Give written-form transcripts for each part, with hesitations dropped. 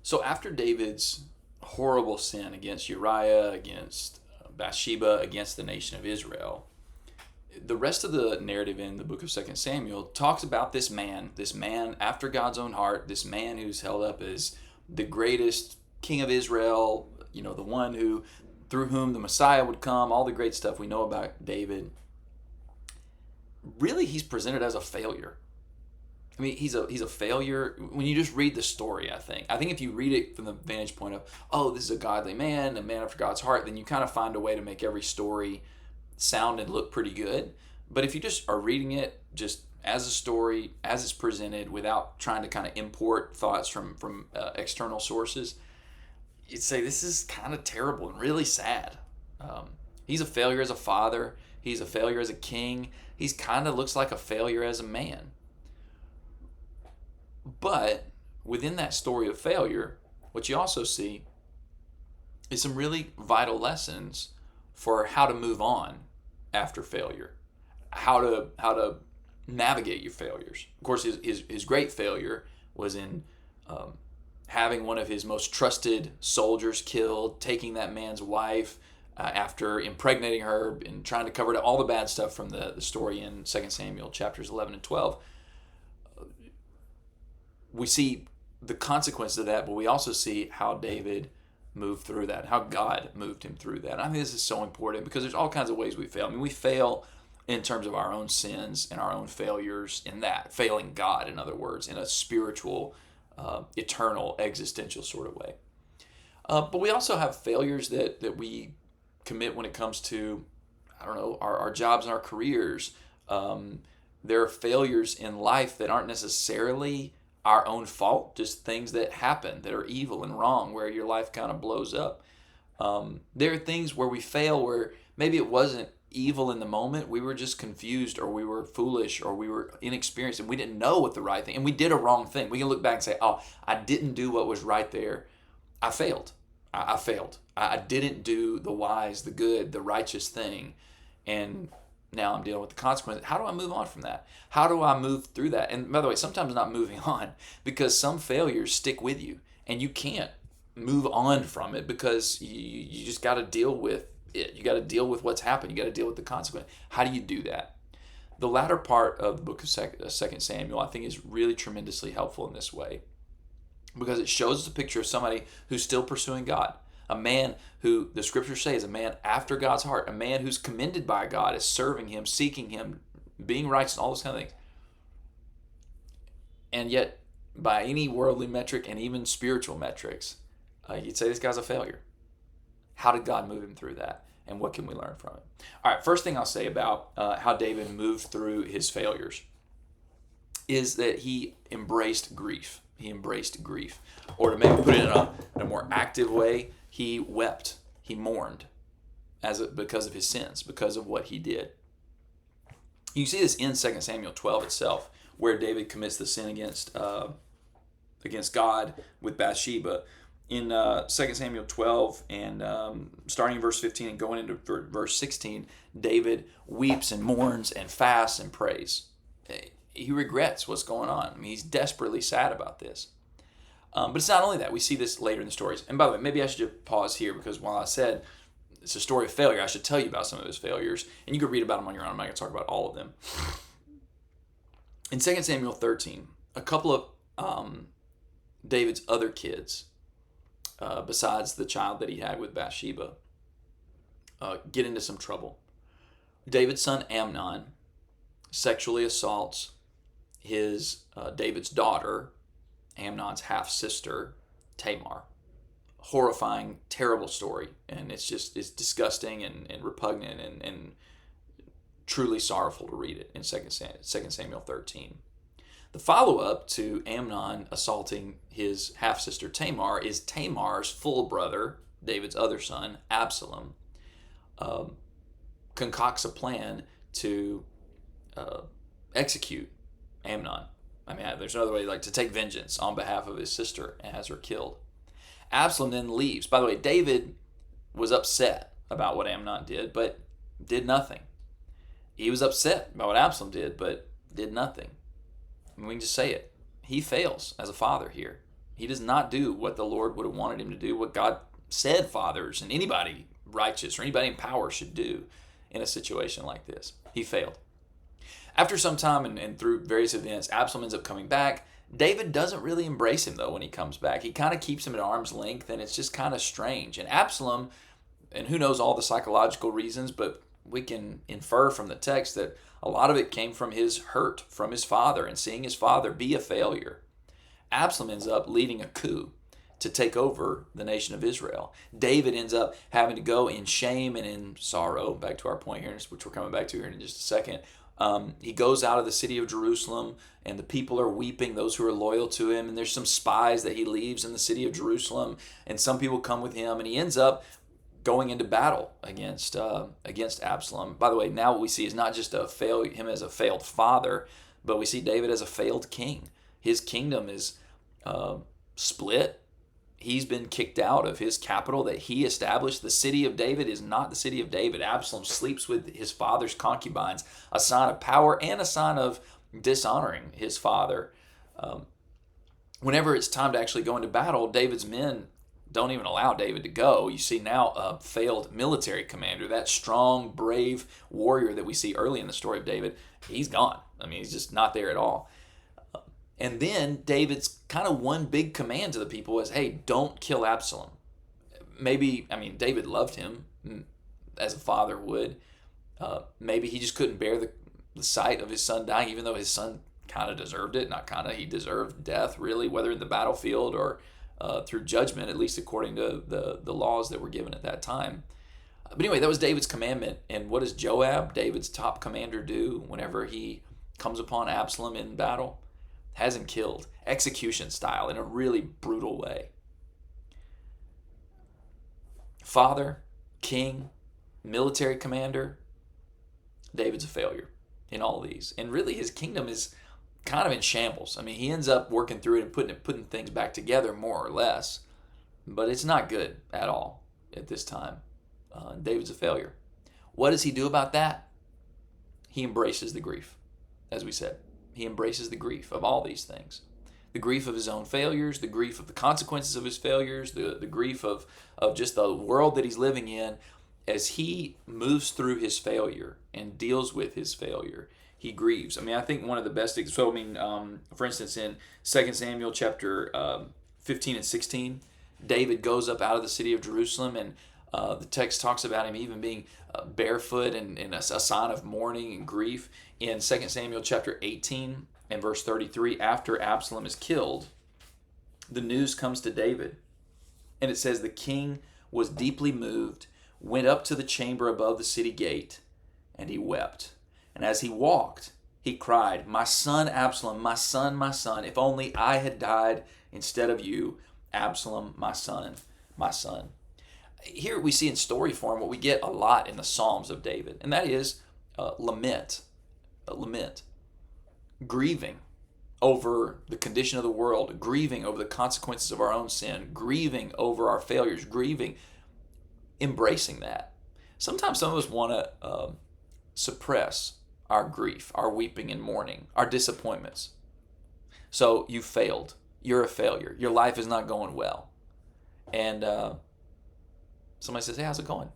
So after David's horrible sin against Uriah, against Bathsheba, against the nation of Israel, the rest of the narrative in the book of Second Samuel talks about this man after God's own heart, this man who's held up as the greatest king of Israel, the one who through whom the Messiah would come, all the great stuff we know about David. Really, he's presented as a failure. I mean, he's a failure when you just read the story. I think if you read it from the vantage point of, oh, this is a godly man, a man after God's heart, then you kind of find a way to make every story sound and look pretty good. But if you just are reading it just as a story, as it's presented, without trying to kind of import thoughts from external sources, you'd say this is kind of terrible and really sad. He's a failure as a father. He's a failure as a king. He's kind of looks like a failure as a man. But within that story of failure, what you also see is some really vital lessons for how to move on after failure, how to navigate your failures. Of course, his great failure was in having one of his most trusted soldiers killed, taking that man's wife after impregnating her and trying to cover up all the bad stuff from the story in 2 Samuel chapters 11 and 12. We see the consequences of that, but we also see how David moved through that, how God moved him through that. And I think this is so important because there's all kinds of ways we fail. I mean, we fail in terms of our own sins and our own failures in that, failing God, in other words, in a spiritual, eternal, existential sort of way. But we also have failures that we commit when it comes to, our jobs and our careers. There are failures in life that aren't necessarily our own fault, just things that happen that are evil and wrong, where your life kind of blows up. There are things where we fail where maybe it wasn't evil in the moment, we were just confused, or we were foolish, or we were inexperienced, and we didn't know what the right thing, and we did a wrong thing. We can look back and say, oh, I didn't do what was right there. I failed. I failed. I didn't do the wise, the good, the righteous thing, and now I'm dealing with the consequences. How do I move on from that? How do I move through that? And by the way, sometimes not moving on, because some failures stick with you and you can't move on from it because you just got to deal with it. You got to deal with what's happened. You got to deal with the consequence. How do you do that? The latter part of the book of 2 Samuel, I think, is really tremendously helpful in this way because it shows us a picture of somebody who's still pursuing God. A man who the scriptures say is a man after God's heart, a man who's commended by God as serving him, seeking him, being righteous, all those kind of things. And yet, by any worldly metric and even spiritual metrics, you'd say this guy's a failure. How did God move him through that? And what can we learn from it? All right, first thing I'll say about how David moved through his failures is that he embraced grief. He embraced grief. Or to maybe put it in a more active way, he wept, he mourned because of his sins, because of what he did. You see this in 2 Samuel 12 itself, where David commits the sin against God with Bathsheba. In 2 Samuel 12 and starting in verse 15 and going into verse 16, David weeps and mourns and fasts and prays. He regrets what's going on. I mean, he's desperately sad about this. But it's not only that. We see this later in the stories. And by the way, maybe I should just pause here because while I said it's a story of failure, I should tell you about some of his failures. And you can read about them on your own. I'm not going to talk about all of them. In 2 Samuel 13, a couple of David's other kids, besides the child that he had with Bathsheba, get into some trouble. David's son Amnon sexually assaults David's daughter, Amnon's half-sister, Tamar. Horrifying, terrible story. And it's disgusting and repugnant and truly sorrowful to read it in 2 Samuel 13. The follow-up to Amnon assaulting his half-sister Tamar is Tamar's full brother, David's other son, Absalom, concocts a plan to execute Amnon. I mean, there's another way, like to take vengeance on behalf of his sister and has her killed. Absalom then leaves. By the way, David was upset about what Amnon did, but did nothing. He was upset about what Absalom did, but did nothing. I mean, we can just say it. He fails as a father here. He does not do what the Lord would have wanted him to do, what God said fathers and anybody righteous or anybody in power should do in a situation like this. He failed. After some time and through various events, Absalom ends up coming back. David doesn't really embrace him, though, when he comes back. He kind of keeps him at arm's length, and it's just kind of strange. And Absalom, and who knows all the psychological reasons, but we can infer from the text that a lot of it came from his hurt from his father and seeing his father be a failure. Absalom ends up leading a coup to take over the nation of Israel. David ends up having to go in shame and in sorrow, back to our point here, which we're coming back to here in just a second. He goes out of the city of Jerusalem, and the people are weeping, those who are loyal to him, and there's some spies that he leaves in the city of Jerusalem, and some people come with him, and he ends up going into battle against Absalom. By the way, now what we see is not just him as a failed father, but we see David as a failed king. His kingdom is split. He's been kicked out of his capital that he established. The city of David is not the city of David. Absalom sleeps with his father's concubines, a sign of power and a sign of dishonoring his father. Whenever it's time to actually go into battle, David's men don't even allow David to go. You see now a failed military commander, that strong, brave warrior that we see early in the story of David, he's gone. I mean, he's just not there at all. And then David's kind of one big command to the people was, hey, don't kill Absalom. David loved him as a father would. Maybe he just couldn't bear the sight of his son dying, even though his son kind of deserved it. Not kind of, he deserved death, really, whether in the battlefield or through judgment, at least according to the laws that were given at that time. But anyway, that was David's commandment. And what does Joab, David's top commander, do whenever he comes upon Absalom in battle? Has him killed, execution style, in a really brutal way. Father, king, military commander, David's a failure in all of these. And really his kingdom is kind of in shambles. I mean, he ends up working through it and putting things back together more or less. But it's not good at all at this time. David's a failure. What does he do about that? He embraces the grief, as we said. He embraces the grief of all these things. The grief of his own failures, the grief of the consequences of his failures, the grief of just the world that he's living in. As he moves through his failure and deals with his failure, he grieves. I mean, I think one of the best, for instance, in 2 Samuel chapter 15 and 16, David goes up out of the city of Jerusalem, and the text talks about him even being barefoot and a sign of mourning and grief. In 2 Samuel chapter 18 and verse 33, after Absalom is killed, the news comes to David. And it says, the king was deeply moved, went up to the chamber above the city gate, and he wept. And as he walked, he cried, my son Absalom, my son, if only I had died instead of you, Absalom, my son, my son. Here we see in story form what we get a lot in the Psalms of David, and that is lament, grieving over the condition of the world, grieving over the consequences of our own sin, grieving over our failures, grieving, embracing that. Sometimes some of us want to suppress our grief, our weeping and mourning, our disappointments. So you failed. You're a failure. Your life is not going well. And somebody says, hey, how's it going?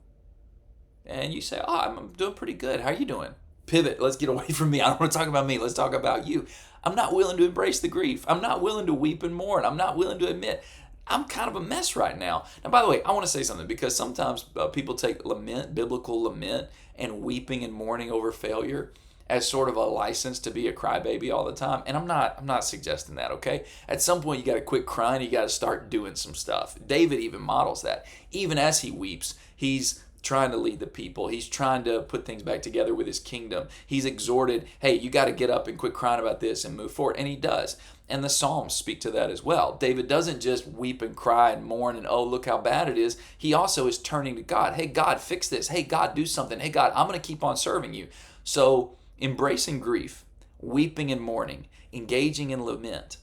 And you say, I'm doing pretty good. How are you doing? Pivot. Let's get away from me. I don't want to talk about me. Let's talk about you. I'm not willing to embrace the grief. I'm not willing to weep and mourn. I'm not willing to admit I'm kind of a mess right now. Now, by the way, I want to say something, because sometimes people take lament, biblical lament, and weeping and mourning over failure as sort of a license to be a crybaby all the time. And I'm not suggesting that, okay? At some point, you got to quit crying. You got to start doing some stuff. David even models that. Even as he weeps, he's trying to lead the people. He's trying to put things back together with his kingdom. He's exhorted, hey, you got to get up and quit crying about this and move forward. And he does. And the Psalms speak to that as well. David doesn't just weep and cry and mourn and, oh, look how bad it is. He also is turning to God. Hey, God, fix this. Hey, God, do something. Hey, God, I'm going to keep on serving you. So embracing grief, weeping and mourning, engaging in lament,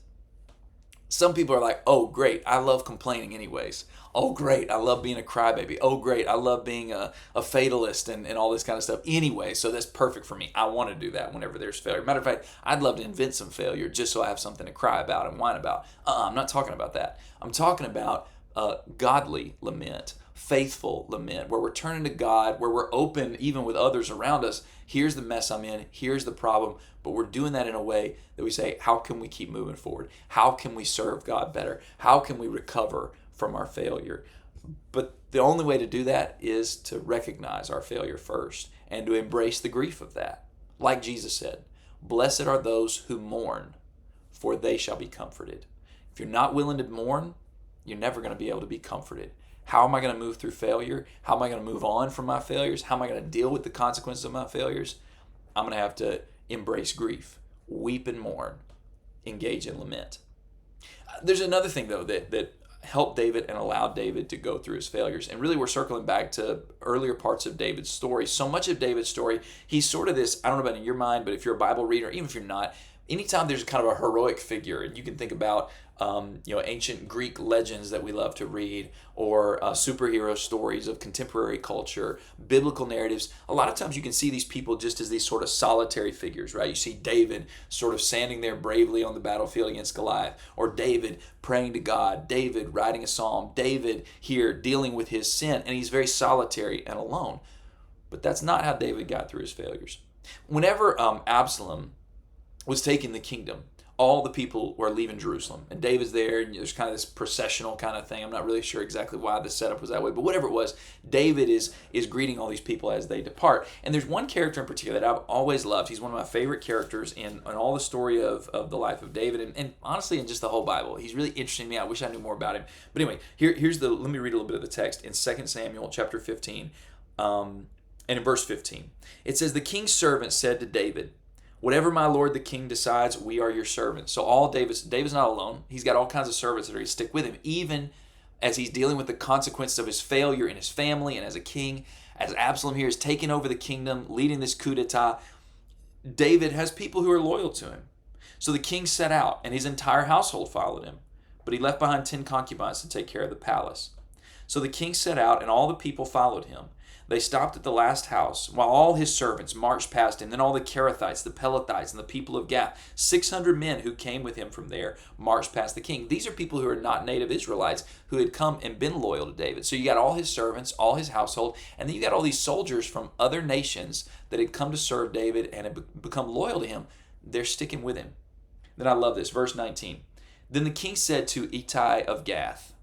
Some people are like, oh, great, I love complaining anyways. Oh, great, I love being a crybaby. Oh, great, I love being a fatalist and all this kind of stuff anyway, so that's perfect for me. I want to do that whenever there's failure. Matter of fact, I'd love to invent some failure just so I have something to cry about and whine about. I'm not talking about that. I'm talking about godly lament, faithful lament, where we're turning to God, where we're open even with others around us. Here's the mess I'm in, here's the problem, but we're doing that in a way that we say, how can we keep moving forward? How can we serve God better? How can we recover from our failure? But the only way to do that is to recognize our failure first and to embrace the grief of that. Like Jesus said, blessed are those who mourn, for they shall be comforted. If you're not willing to mourn, you're never going to be able to be comforted. How am I going to move through failure? How am I going to move on from my failures? How am I going to deal with the consequences of my failures? I'm going to have to embrace grief, weep and mourn, engage in lament. There's another thing, though, that helped David and allowed David to go through his failures. And really, we're circling back to earlier parts of David's story. So much of David's story, he's sort of this, I don't know about in your mind, but if you're a Bible reader, even if you're not, anytime there's kind of a heroic figure, and you can think about ancient Greek legends that we love to read, or superhero stories of contemporary culture, biblical narratives. A lot of times you can see these people just as these sort of solitary figures, right? You see David sort of standing there bravely on the battlefield against Goliath, or David praying to God, David writing a psalm, David here dealing with his sin, and he's very solitary and alone. But that's not how David got through his failures. Whenever Absalom was taking the kingdom, all the people were leaving Jerusalem, and David's there, and there's kind of this processional kind of thing. I'm not really sure exactly why the setup was that way, but whatever it was, David is greeting all these people as they depart. And there's one character in particular that I've always loved. He's one of my favorite characters in all the story of the life of David, and honestly in just the whole Bible. He's really interesting to me. I wish I knew more about him. But anyway, let me read a little bit of the text in 2 Samuel chapter 15, and in verse 15. It says, "The king's servant said to David, 'Whatever my lord the king decides, we are your servants.'" So David's not alone. He's got all kinds of servants that are going to stick with him, even as he's dealing with the consequences of his failure in his family and as a king. As Absalom here is taking over the kingdom, leading this coup d'etat, David has people who are loyal to him. So the king set out, and his entire household followed him. But he left behind 10 concubines to take care of the palace. So the king set out, and all the people followed him. They stopped at the last house, while all his servants marched past him. Then all the Kerethites, the Pelethites, and the people of Gath, 600 men who came with him from there, marched past the king. These are people who are not native Israelites, who had come and been loyal to David. So you got all his servants, all his household, and then you got all these soldiers from other nations that had come to serve David and had become loyal to him. They're sticking with him. Then I love this, verse 19. "Then the king said to Ittai of Gath,"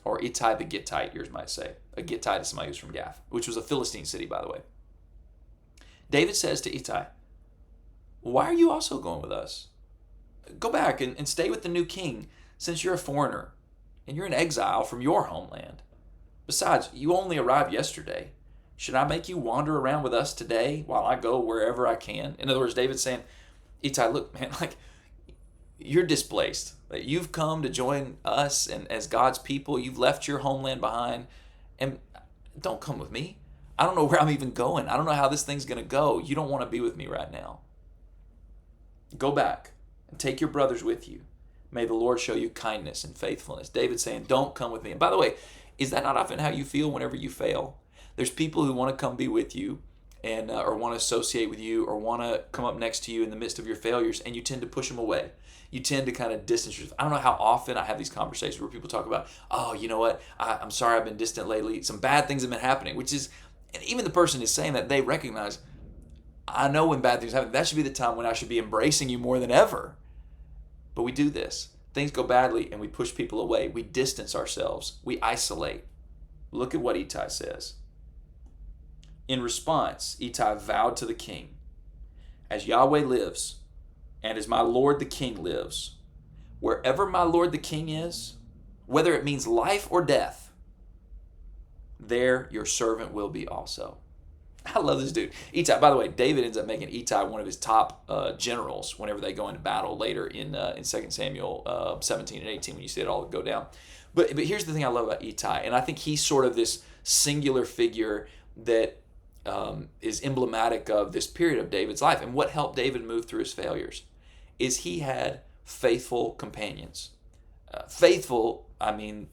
or Ittai the Gittite, yours might say. A Gittite is somebody who's from Gath, which was a Philistine city, by the way. David says to Ittai, "Why are you also going with us? Go back and stay with the new king, since you're a foreigner and you're in exile from your homeland. Besides, you only arrived yesterday. Should I make you wander around with us today while I go wherever I can?" In other words, David's saying, Ittai, look, man, you're displaced. You've come to join us and as God's people. You've left your homeland behind. And don't come with me. I don't know where I'm even going. I don't know how this thing's going to go. You don't want to be with me right now. Go back and take your brothers with you. May the Lord show you kindness and faithfulness. David's saying, don't come with me. And by the way, is that not often how you feel whenever you fail? There's people who want to come be with you and or want to associate with you or want to come up next to you in the midst of your failures, and you tend to push them away. You tend to kind of distance yourself. I don't know how often I have these conversations where people talk about, oh, you know what, I'm sorry I've been distant lately. Some bad things have been happening, which is, and even the person is saying that, they recognize, I know when bad things happen, that should be the time when I should be embracing you more than ever. But we do this. Things go badly and we push people away. We distance ourselves. We isolate. Look at what Ittai says. In response, Ittai vowed to the king, "As Yahweh lives, and as my lord the king lives, wherever my lord the king is, whether it means life or death, there your servant will be also." I love this dude. Ittai, by the way, David ends up making Ittai one of his top generals whenever they go into battle later in 2 Samuel 17 and 18 when you see it all go down. But here's the thing I love about Ittai, and I think he's sort of this singular figure that is emblematic of this period of David's life. And what helped David move through his failures is he had faithful companions. Faithful, I mean,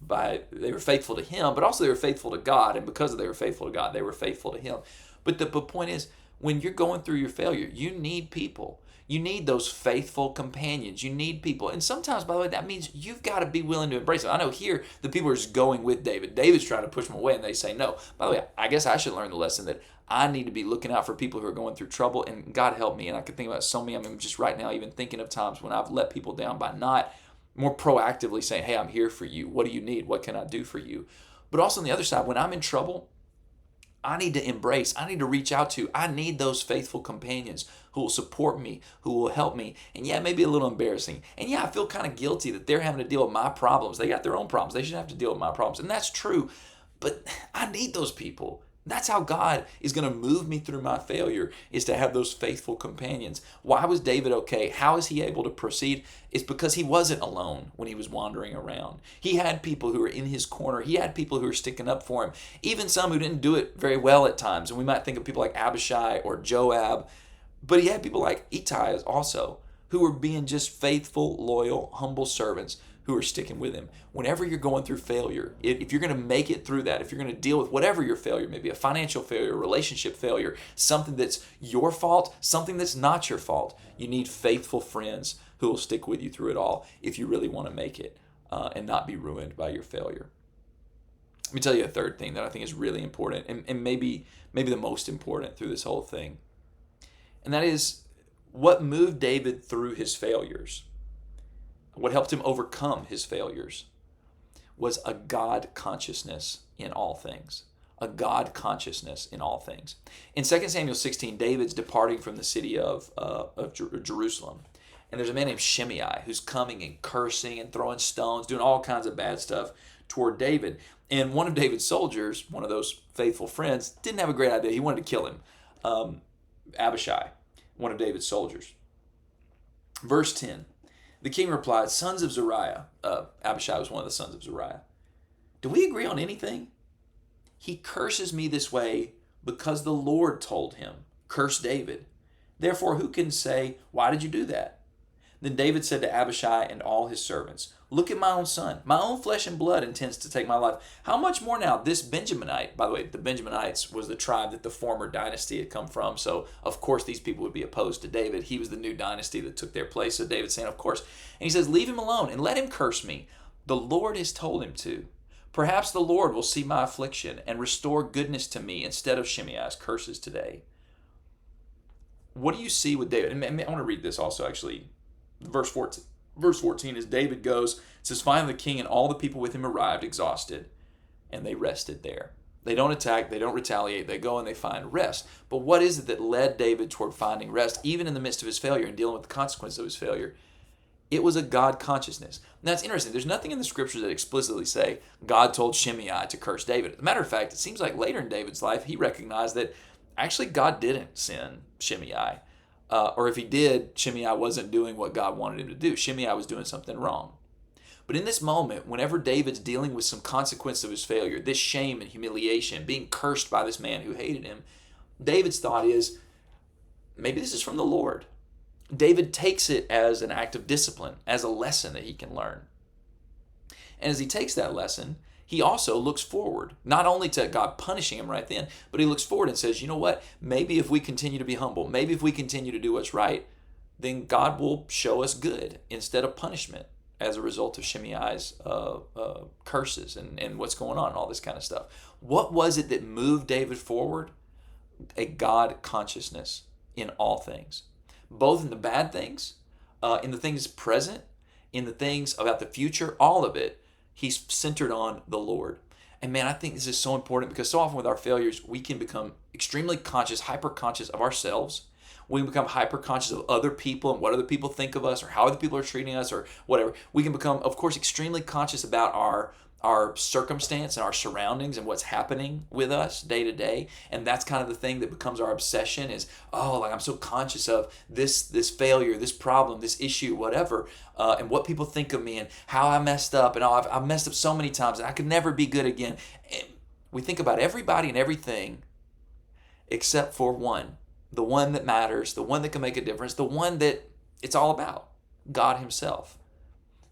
they were faithful to him, but also they were faithful to God. And because they were faithful to God, they were faithful to him. But the point is, when you're going through your failure, you need people. You need those faithful companions. You need people. And sometimes, by the way, that means you've got to be willing to embrace it. I know here the people are just going with David. David's trying to push them away and they say no. By the way, I guess I should learn the lesson that I need to be looking out for people who are going through trouble. And God help me. And I can think about so many. I'm just right now even thinking of times when I've let people down by not more proactively saying, hey, I'm here for you. What do you need? What can I do for you? But also on the other side, when I'm in trouble, I need to embrace, I need to reach out to, I need those faithful companions who will support me, who will help me. And yeah, it may be a little embarrassing. And yeah, I feel kind of guilty that they're having to deal with my problems. They got their own problems. They shouldn't have to deal with my problems. And that's true. But I need those people. That's how God is going to move me through my failure, is to have those faithful companions. Why was David okay? How is he able to proceed? It's because he wasn't alone when he was wandering around. He had people who were in his corner. He had people who were sticking up for him, even some who didn't do it very well at times. And we might think of people like Abishai or Joab, but he had people like Ittai also, who were being just faithful, loyal, humble servants who are sticking with him. Whenever you're going through failure, if you're going to make it through that, if you're going to deal with whatever your failure may be, a financial failure, a relationship failure, something that's your fault, something that's not your fault, you need faithful friends who will stick with you through it all if you really want to make it and not be ruined by your failure. Let me tell you a third thing that I think is really important and maybe the most important through this whole thing. And that is what moved David through his failures. What helped him overcome his failures was a God consciousness in all things. A God consciousness in all things. In 2 Samuel 16, David's departing from the city of Jerusalem. And there's a man named Shimei who's coming and cursing and throwing stones, doing all kinds of bad stuff toward David. And one of David's soldiers, one of those faithful friends, didn't have a great idea. He wanted to kill him. Abishai, one of David's soldiers. Verse 10. The king replied, sons of Zeruiah, Abishai was one of the sons of Zeruiah, do we agree on anything? He curses me this way because the Lord told him, curse David. Therefore, who can say, why did you do that? Then David said to Abishai and all his servants, look at my own son. My own flesh and blood intends to take my life. How much more now this Benjaminite? By the way, the Benjaminites was the tribe that the former dynasty had come from. So, of course, these people would be opposed to David. He was the new dynasty that took their place. So David's saying, of course. And he says, leave him alone and let him curse me. The Lord has told him to. Perhaps the Lord will see my affliction and restore goodness to me instead of Shimei's curses today. What do you see with David? And I want to read this also, actually. Verse 14 is David goes, it says, finally the king and all the people with him arrived exhausted, and they rested there. They don't attack, they don't retaliate, they go and they find rest. But what is it that led David toward finding rest, even in the midst of his failure and dealing with the consequences of his failure? It was a God consciousness. Now it's interesting, there's nothing in the scriptures that explicitly say God told Shimei to curse David. As a matter of fact, it seems like later in David's life, he recognized that actually God didn't send Shimei. Or if he did, Shimei wasn't doing what God wanted him to do. Shimei was doing something wrong. But in this moment, whenever David's dealing with some consequence of his failure, this shame and humiliation, being cursed by this man who hated him, David's thought is, maybe this is from the Lord. David takes it as an act of discipline, as a lesson that he can learn. And as he takes that lesson, he also looks forward, not only to God punishing him right then, but he looks forward and says, you know what, maybe if we continue to be humble, maybe if we continue to do what's right, then God will show us good instead of punishment as a result of Shimei's curses and what's going on and all this kind of stuff. What was it that moved David forward? A God consciousness in all things, both in the bad things, in the things present, in the things about the future, all of it. He's centered on the Lord. And man, I think this is so important because so often with our failures, we can become extremely conscious, hyper-conscious of ourselves. We can become hyper-conscious of other people and what other people think of us or how other people are treating us or whatever. We can become, of course, extremely conscious about our circumstance and our surroundings and what's happening with us day to day. And that's kind of the thing that becomes our obsession is, I'm so conscious of this failure, this problem, this issue, whatever, and what people think of me and how I messed up. And I've messed up so many times and I could never be good again. And we think about everybody and everything except for one, the one that matters, the one that can make a difference, the one that it's all about, God himself.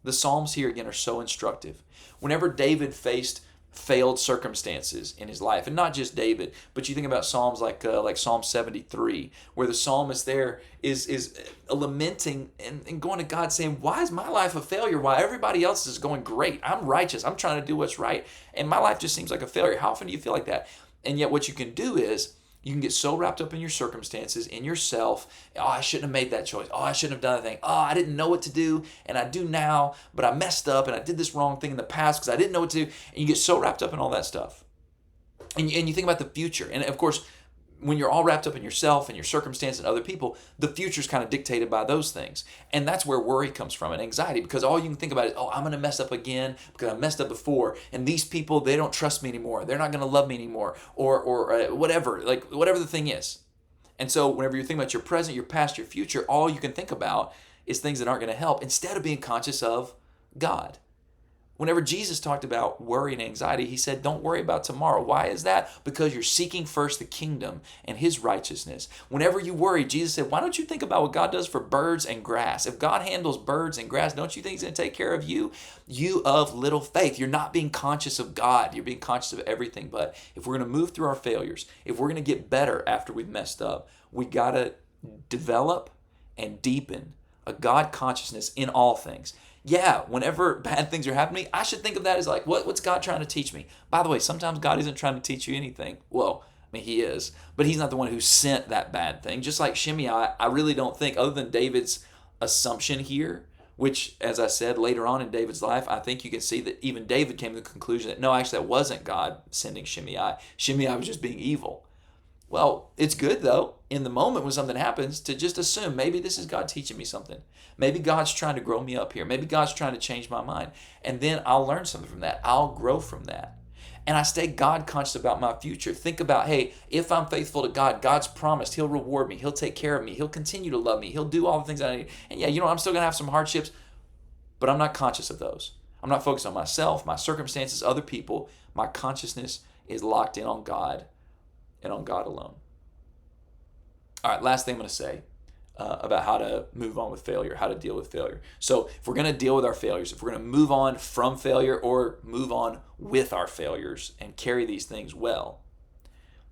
The Psalms here again are so instructive. Whenever David faced failed circumstances in his life, and not just David, but you think about Psalms like Psalm 73, where the psalmist there is lamenting and going to God saying, why is my life a failure? Why everybody else is going great? I'm righteous. I'm trying to do what's right. And my life just seems like a failure. How often do you feel like that? And yet what you can do is you can get so wrapped up in your circumstances, in yourself. Oh, I shouldn't have made that choice. Oh, I shouldn't have done that thing. Oh, I didn't know what to do, and I do now, but I messed up, and I did this wrong thing in the past because I didn't know what to do. And you get so wrapped up in all that stuff. And you think about the future. And of course, when you're all wrapped up in yourself and your circumstance and other people, the future's kind of dictated by those things. And that's where worry comes from and anxiety, because all you can think about is, oh, I'm going to mess up again because I messed up before. And these people, they don't trust me anymore. They're not going to love me anymore, or whatever, like whatever the thing is. And so whenever you're thinking about your present, your past, your future, all you can think about is things that aren't going to help instead of being conscious of God. Whenever Jesus talked about worry and anxiety, he said, don't worry about tomorrow. Why is that? Because you're seeking first the kingdom and his righteousness. Whenever you worry, Jesus said, why don't you think about what God does for birds and grass? If God handles birds and grass, don't you think he's going to take care of you? You of little faith. You're not being conscious of God. You're being conscious of everything. But if we're going to move through our failures, if we're going to get better after we've messed up, we got to develop and deepen a God consciousness in all things. Yeah, whenever bad things are happening, I should think of that as like, what's God trying to teach me? By the way, sometimes God isn't trying to teach you anything. Well, I mean, he is, but he's not the one who sent that bad thing. Just like Shimei, I really don't think, other than David's assumption here, which, as I said, later on in David's life, I think you can see that even David came to the conclusion that, no, actually, that wasn't God sending Shimei. Shimei was just being evil. Well, it's good, though, in the moment when something happens, to just assume maybe this is God teaching me something. Maybe God's trying to grow me up here. Maybe God's trying to change my mind. And then I'll learn something from that. I'll grow from that. And I stay God conscious about my future. Think about, hey, if I'm faithful to God, God's promised he'll reward me. He'll take care of me. He'll continue to love me. He'll do all the things I need. And yeah, I'm still going to have some hardships, but I'm not conscious of those. I'm not focused on myself, my circumstances, other people. My consciousness is locked in on God and on God alone. All right, last thing I'm going to say about how to move on with failure, how to deal with failure. So if we're going to deal with our failures, if we're going to move on from failure or move on with our failures and carry these things well,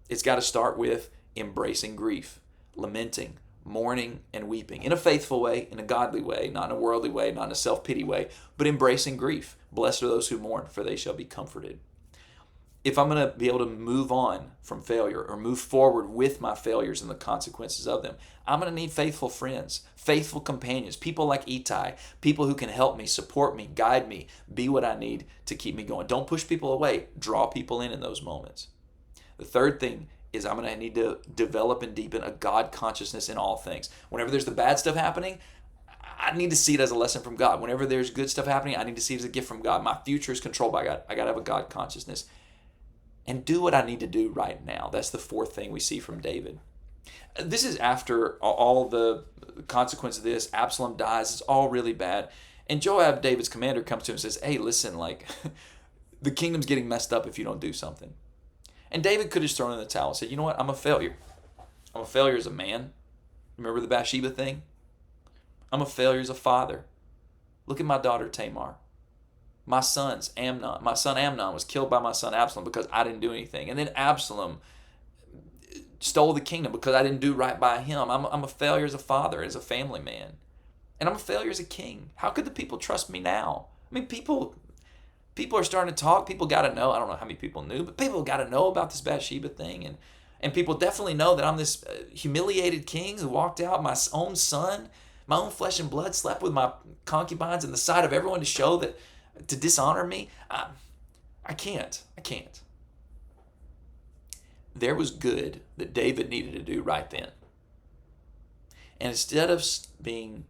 it's got to start with embracing grief, lamenting, mourning, and weeping in a faithful way, in a godly way, not in a worldly way, not in a self-pity way, but embracing grief. Blessed are those who mourn, for they shall be comforted. If I'm going to be able to move on from failure or move forward with my failures and the consequences of them, I'm going to need faithful friends, faithful companions, people like Itai, people who can help me, support me, guide me, be what I need to keep me going. Don't push people away. Draw people in those moments. The third thing is I'm going to need to develop and deepen a God consciousness in all things. Whenever there's the bad stuff happening, I need to see it as a lesson from God. Whenever there's good stuff happening, I need to see it as a gift from God. My future is controlled by God. I got to have a God consciousness. And do what I need to do right now. That's the fourth thing we see from David. This is after all the consequence of this. Absalom dies. It's all really bad. And Joab, David's commander, comes to him and says, hey, listen, the kingdom's getting messed up if you don't do something. And David could have just thrown in the towel and said, you know what? I'm a failure. I'm a failure as a man. Remember the Bathsheba thing? I'm a failure as a father. Look at my daughter Tamar. My son Amnon was killed by my son Absalom because I didn't do anything. And then Absalom stole the kingdom because I didn't do right by him. I'm a failure as a father, as a family man. And I'm a failure as a king. How could the people trust me now? I mean, people are starting to talk. People got to know. I don't know how many people knew, but people got to know about this Bathsheba thing. And people definitely know that I'm this humiliated king who walked out, my own son, my own flesh and blood, slept with my concubines in the sight of everyone to show that, to dishonor me. I can't. There was good that David needed to do right then. And instead of being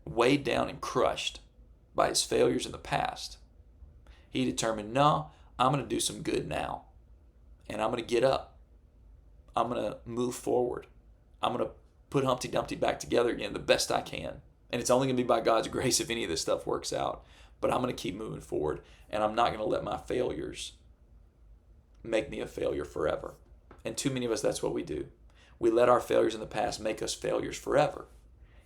weighed down and crushed by his failures in the past, he determined, no, I'm going to do some good now. And I'm going to get up. I'm going to move forward. I'm going to put Humpty Dumpty back together again the best I can. And it's only going to be by God's grace if any of this stuff works out. But I'm going to keep moving forward, and I'm not going to let my failures make me a failure forever. And too many of us, that's what we do. We let our failures in the past make us failures forever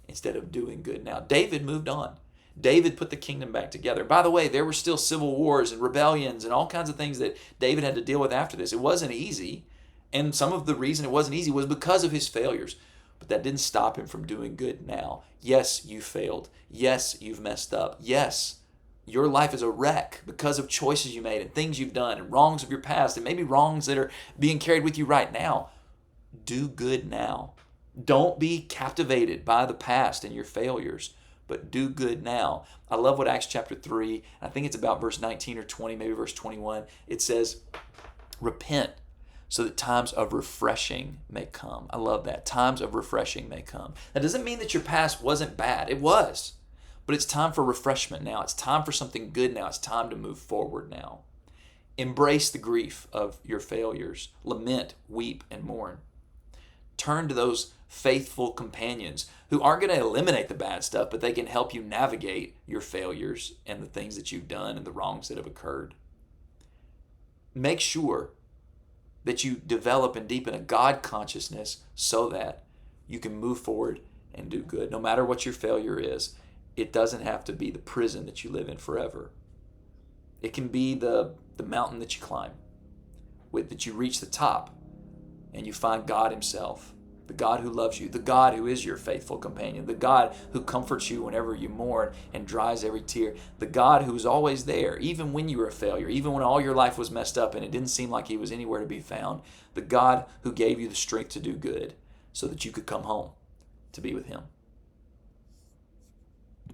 instead of doing good now. David moved on. David put the kingdom back together. By the way, there were still civil wars and rebellions and all kinds of things that David had to deal with after this. It wasn't easy. And some of the reason it wasn't easy was because of his failures. But that didn't stop him from doing good now. Yes, you failed. Yes, you've messed up. Yes, your life is a wreck because of choices you made and things you've done and wrongs of your past and maybe wrongs that are being carried with you right now. Do good now. Don't be captivated by the past and your failures, but do good now. I love what Acts chapter 3, I think it's about verse 19 or 20, maybe verse 21. It says, repent so that times of refreshing may come. I love that. Times of refreshing may come. That doesn't mean that your past wasn't bad. It was. But it's time for refreshment now. It's time for something good now. It's time to move forward now. Embrace the grief of your failures. Lament, weep, and mourn. Turn to those faithful companions who aren't going to eliminate the bad stuff, but they can help you navigate your failures and the things that you've done and the wrongs that have occurred. Make sure that you develop and deepen a God consciousness so that you can move forward and do good. No matter what your failure is, it doesn't have to be the prison that you live in forever. It can be the mountain that you climb, that you reach the top and you find God himself, the God who loves you, the God who is your faithful companion, the God who comforts you whenever you mourn and dries every tear, the God who is always there, even when you were a failure, even when all your life was messed up and it didn't seem like he was anywhere to be found, the God who gave you the strength to do good so that you could come home to be with him.